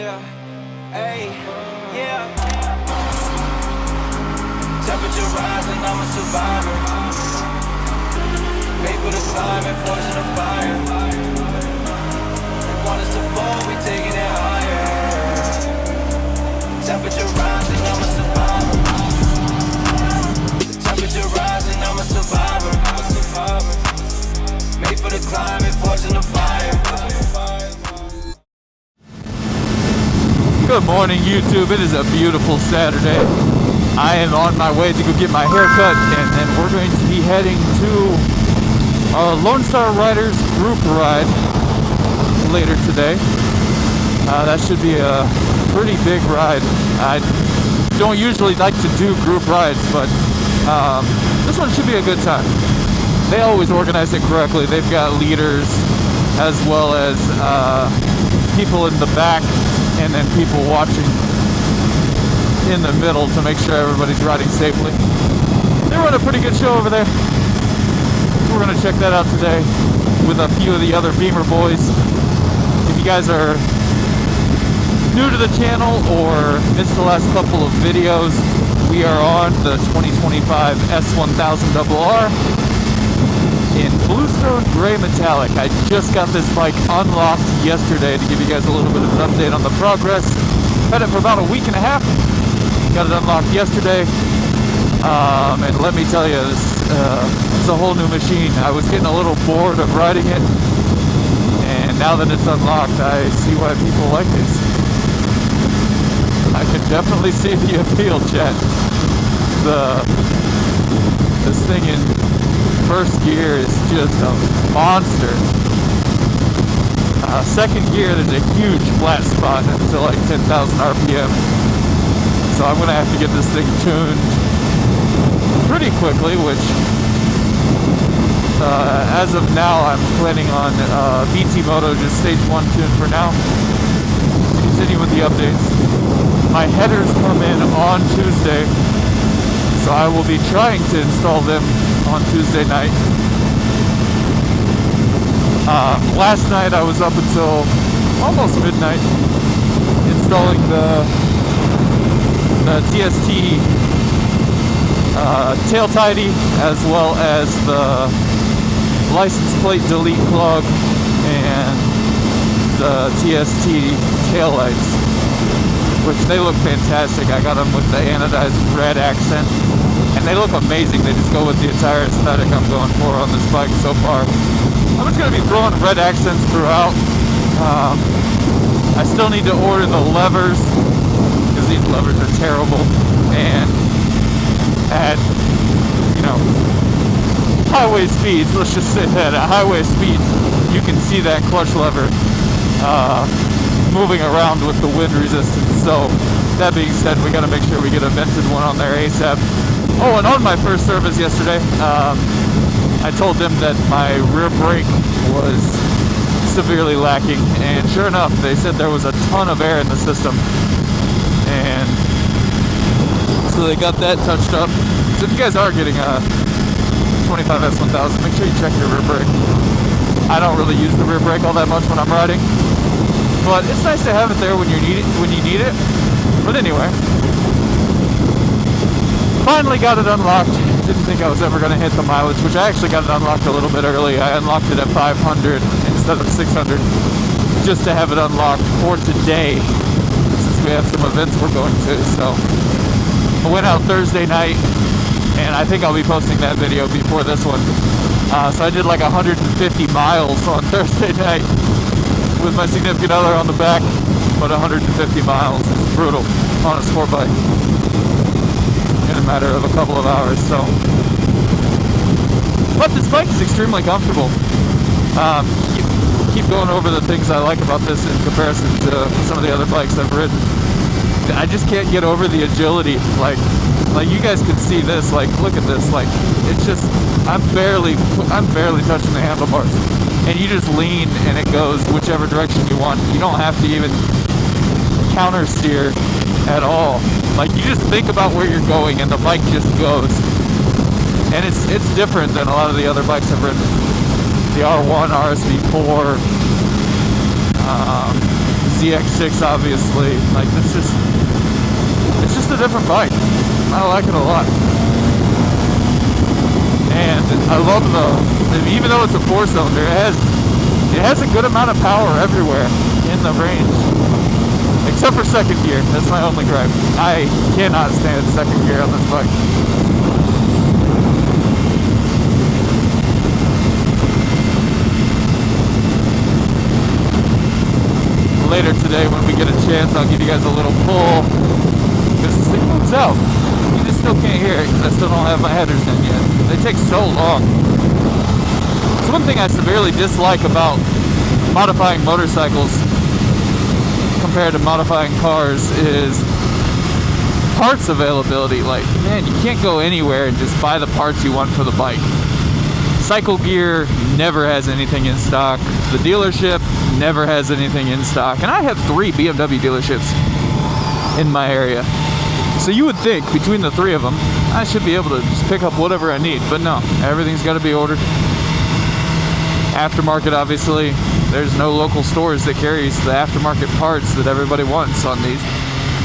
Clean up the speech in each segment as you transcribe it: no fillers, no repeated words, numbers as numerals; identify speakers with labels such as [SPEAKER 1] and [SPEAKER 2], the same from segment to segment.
[SPEAKER 1] Yeah, hey, yeah. Temperature rising, I'm a survivor. Made for the climate, forging the fire. They want us to fall, we taking it higher. Temperature rising, I'm a survivor. Temperature rising, I'm a survivor. Made for the climate, forging the fire.
[SPEAKER 2] Good morning, YouTube. It is a beautiful Saturday. I am on my way to go get my hair cut, and then we're going to be heading to Lone Star Riders group ride later today. That should be a pretty big ride. I don't usually like to do group rides, but this one should be a good time. They always organize it correctly. They've got leaders as well as people in the back, and then people watching in the middle to make sure everybody's riding safely. They run a pretty good show over there. So we're going to check that out today with a few of the other Beamer boys. If you guys are new to the channel or missed the last couple of videos, we are on the 2025 S1000RR in Bluestone Gray Metallic. I just got this bike unlocked yesterday to give you guys a little bit of an update on the progress. Had it for about a week and a half. Got it unlocked yesterday. And let me tell you, it's a whole new machine. I was getting a little bored of riding it, and now that it's unlocked, I see why people like this. I can definitely see the appeal, chat. This thing in first gear is just a monster. Second gear, there's a huge flat spot until like 10,000 RPM. So I'm gonna have to get this thing tuned pretty quickly, which as of now I'm planning on BT Moto, just stage 1 tune for now. Continue with the updates. My headers come in on Tuesday, so I will be trying to install them on Tuesday night. Last night I was up until almost midnight installing the TST tail tidy, as well as the license plate delete plug and the TST tail lights, which they look fantastic. I got them with the anodized red accent, and they look amazing. They just go with the entire aesthetic I'm going for on this bike so far. I'm just going to be throwing red accents throughout. I still need to order the levers, because these levers are terrible, and at, highway speeds, let's just say that at highway speeds, you can see that clutch lever moving around with the wind resistance. So that being said, we got to make sure we get a vented one on there ASAP. Oh, and on my first service yesterday, I told them that my rear brake was severely lacking, and sure enough, they said there was a ton of air in the system, and so they got that touched up. So if you guys are getting a 25 S1000, make sure you check your rear brake. I don't really use the rear brake all that much when I'm riding, but it's nice to have it there when you need it. But anyway, finally got it unlocked. Didn't think I was ever going to hit the mileage, which I actually got it unlocked a little bit early. I unlocked it at 500 instead of 600, just to have it unlocked for today, since we have some events we're going to. So I went out Thursday night, and I think I'll be posting that video before this one. So I did like 150 miles on Thursday night with my significant other on the back, but 150 miles. It's brutal on a sport bike in a matter of a couple of hours. So, but this bike is extremely comfortable. Keep going over the things I like about this in comparison to some of the other bikes I've ridden. I just can't get over the agility. Like you guys can see this. Like, look at this. Like, it's just, I'm barely touching the handlebars, and you just lean and it goes whichever direction you want. You don't have to even counter steer at all. Like, you just think about where you're going and the bike just goes. And it's different than a lot of the other bikes I've ridden. The R1, RSV4, ZX6, obviously. Like, it's just a different bike. I like it a lot. And I love even though it's a 4-cylinder, it has a good amount of power everywhere in the range. Except for second gear. That's my only gripe. I cannot stand second gear on this bike. Later today, when we get a chance, I'll give you guys a little pull, because this thing moves out. You just still can't hear it because I still don't have my headers in yet. They take so long. It's one thing I severely dislike about modifying motorcycles compared to modifying cars is parts availability. Like, man, you can't go anywhere and just buy the parts you want for the bike. Cycle Gear never has anything in stock. The dealership never has anything in stock. And I have 3 BMW dealerships in my area. So you would think between the 3 of them, I should be able to just pick up whatever I need. But no, everything's got to be ordered. Aftermarket, obviously. There's no local stores that carries the aftermarket parts that everybody wants on these.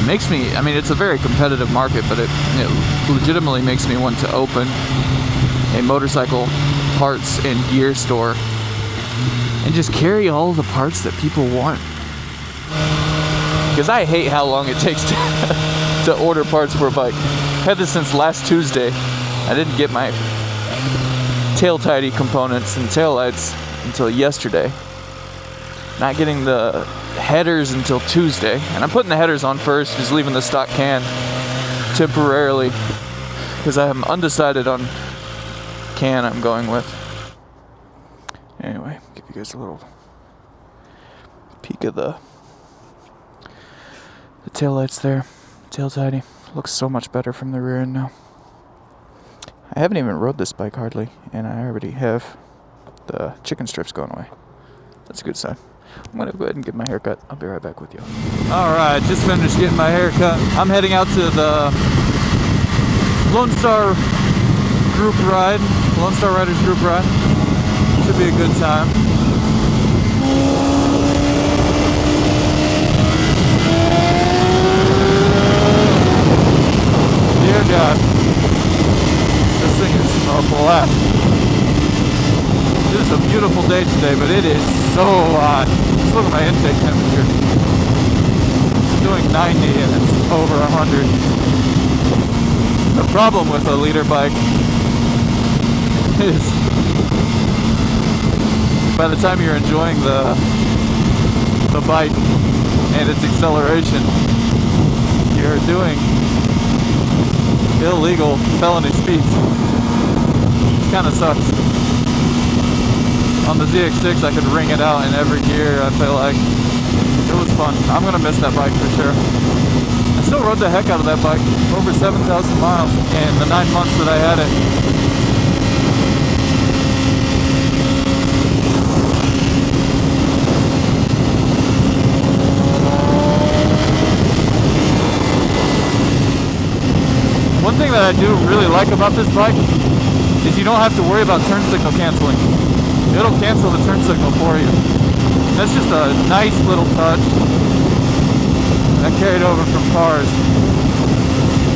[SPEAKER 2] Makes me, I mean, it's a very competitive market, but it legitimately makes me want to open a motorcycle parts and gear store and just carry all the parts that people want. Because I hate how long it takes to order parts for a bike. I've had this since last Tuesday. I didn't get my tail tidy components and tail lights until yesterday. Not getting the headers until Tuesday. And I'm putting the headers on first, just leaving the stock can temporarily, because I am undecided on can I'm going with. Anyway, give you guys a little peek of the tail lights there. Tail tidy. Looks so much better from the rear end now. I haven't even rode this bike hardly, and I already have the chicken strips going away. That's a good sign. I'm gonna go ahead and get my haircut. I'll be right back with you. Alright, just finished getting my haircut. I'm heading out to the Lone Star group ride. Lone Star Riders group ride. Should be a good time. Dear God. This thing is a blast. It is a beautiful day today, but it is so hot. Just look at my intake temperature. It's doing 90 and it's over 100. The problem with a leader bike is by the time you're enjoying the bike and its acceleration, you're doing illegal felony speeds. It kind of sucks. On the ZX6, I could ring it out in every gear. I feel like it was fun. I'm gonna miss that bike for sure. I still rode the heck out of that bike. Over 7,000 miles in the 9 months that I had it. One thing that I do really like about this bike is you don't have to worry about turn signal canceling. It'll cancel the turn signal for you. That's just a nice little touch that carried over from cars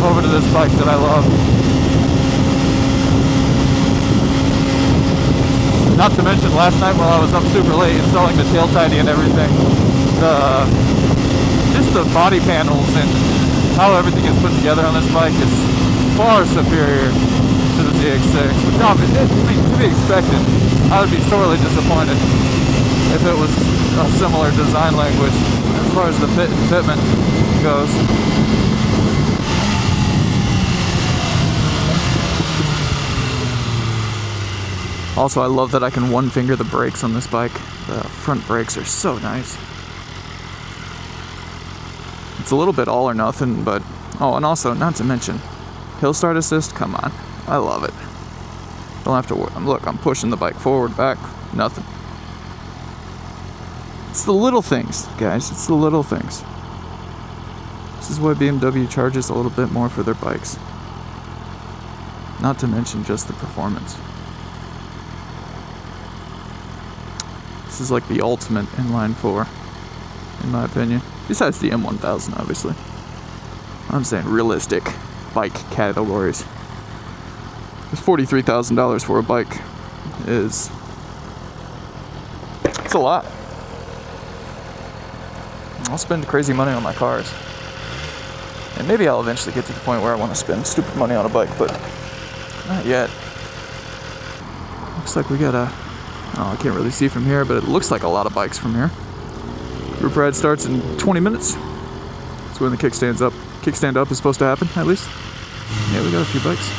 [SPEAKER 2] over to this bike that I love. Not to mention last night while I was up super late installing the tail tidy and everything, just the body panels and how everything is put together on this bike is far superior to the ZX6, which I mean, to be expected. I would be sorely disappointed if it was a similar design language as far as the fit and fitment goes. Also, I love that I can one finger the brakes on this bike. The front brakes are so nice. It's a little bit all or nothing, but oh, and also, not to mention, hill start assist, come on. I love it. Don't have to worry. Look, I'm pushing the bike forward, back, nothing. It's the little things, guys. It's the little things. This is why BMW charges a little bit more for their bikes. Not to mention just the performance. This is like the ultimate inline 4. in my opinion. Besides the M1000, obviously. I'm saying realistic bike categories. $43,000 for a bike it's a lot. I'll spend crazy money on my cars. And maybe I'll eventually get to the point where I want to spend stupid money on a bike, but not yet. Looks like we got I can't really see from here, but it looks like a lot of bikes from here. Group ride starts in 20 minutes. That's when the kickstand up is supposed to happen, at least. Yeah, we got a few bikes.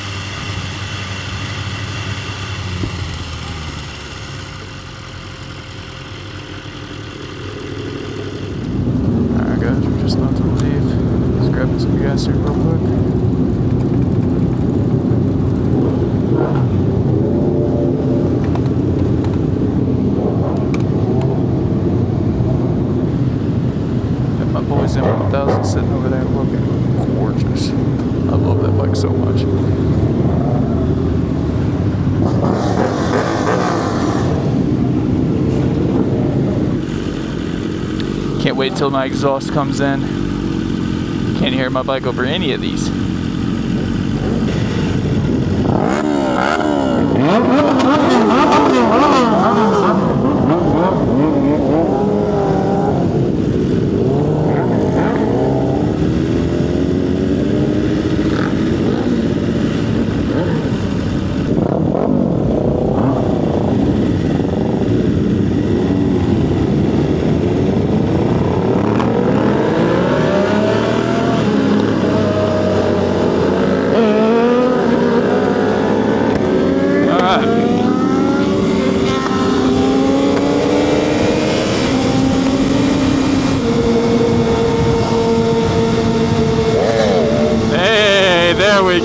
[SPEAKER 2] Alright guys, we're just about to leave. Just grabbing some gas here real quick. M1000 sitting over there looking gorgeous. I love that bike so much. Can't wait till my exhaust comes in. Can't hear my bike over any of these.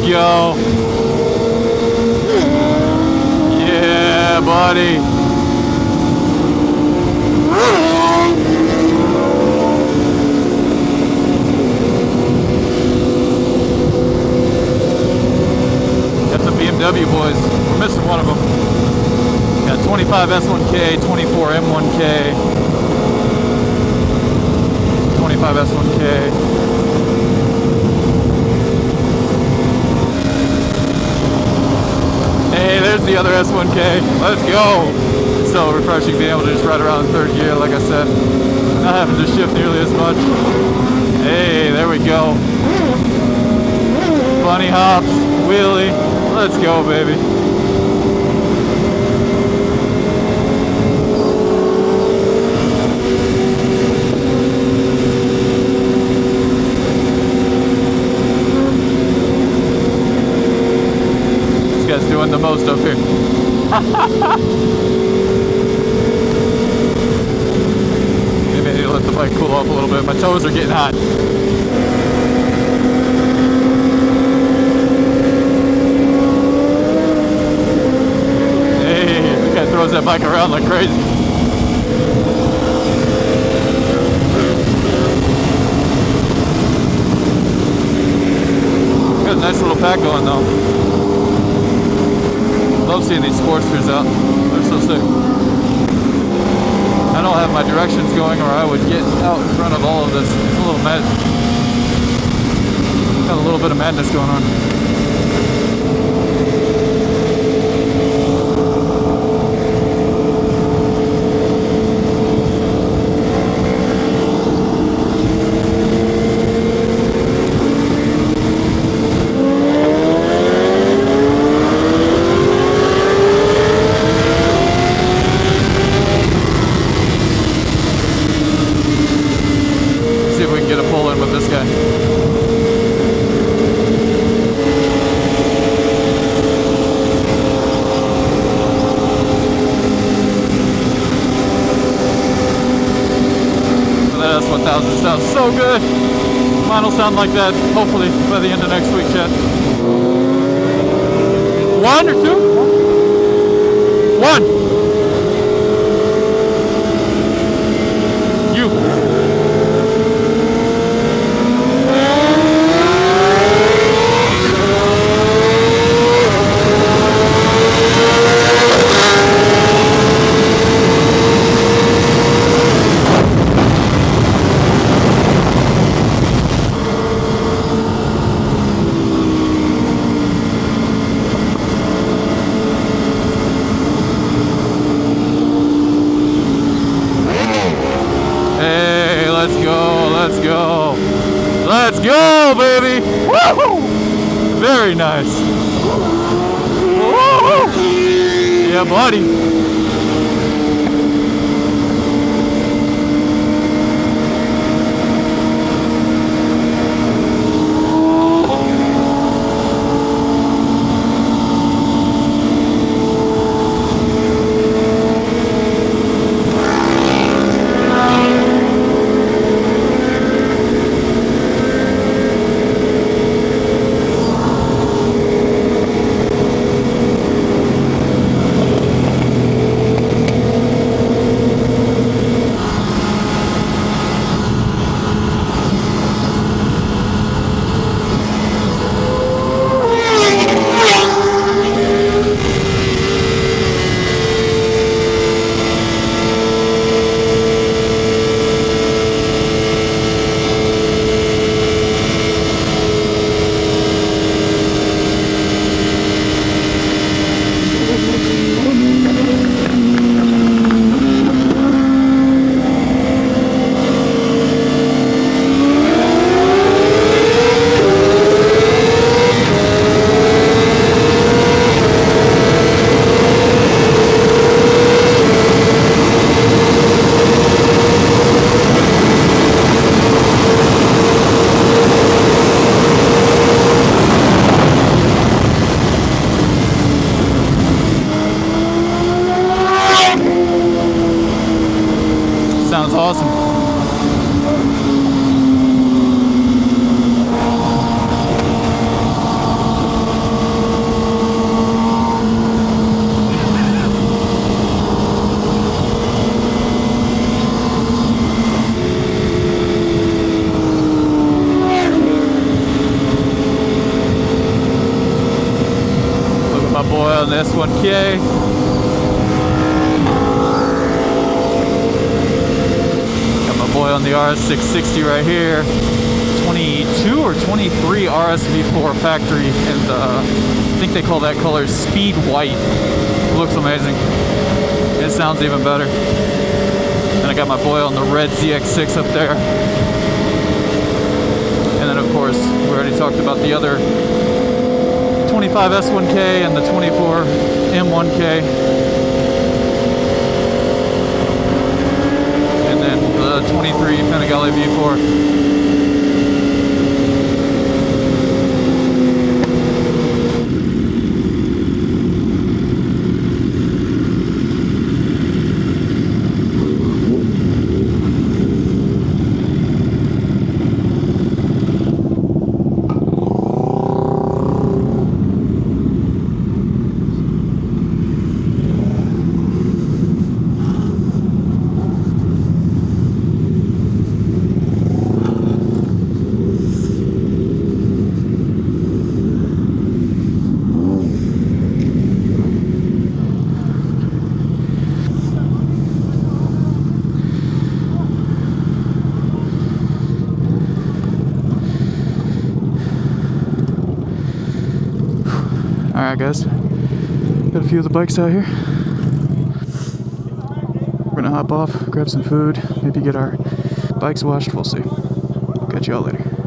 [SPEAKER 2] Go. Yeah, buddy. Got the BMW boys. We're missing one of them. Got 25 S1K, 24 M1K, 25 S1K. Hey, there's the other S1K. Let's go. It's so refreshing being able to just ride around in third gear, like I said. Not having to shift nearly as much. Hey, there we go. Bunny hops, wheelie. Let's go, baby. Doing the most up here. Maybe I need to let the bike cool off a little bit. My toes are getting hot. Hey, this guy throws that bike around like crazy. Got a nice little pack going though. Love seeing these Sportsters out. They're so sick. I don't have my directions going or I would get out in front of all of this. It's a little mad. Got a little bit of madness going on. Sounds so good. Mine will sound like that hopefully by the end of next week, chat. 1 or 2? 1. You. Very nice. Woo! Yeah, buddy. Sounds awesome. Look at my boy on the S1K. Boy on the RS660 right here, 22 or 23 RSV4 factory, and I think they call that color speed white. Looks amazing. It sounds even better. And I got my boy on the red ZX6 up there. And then of course, we already talked about the other 25 S1K and the 24 M1K. 23 Panigale V4. Alright guys, got a few of the bikes out here. We're gonna hop off, grab some food, maybe get our bikes washed, we'll see. Catch y'all later.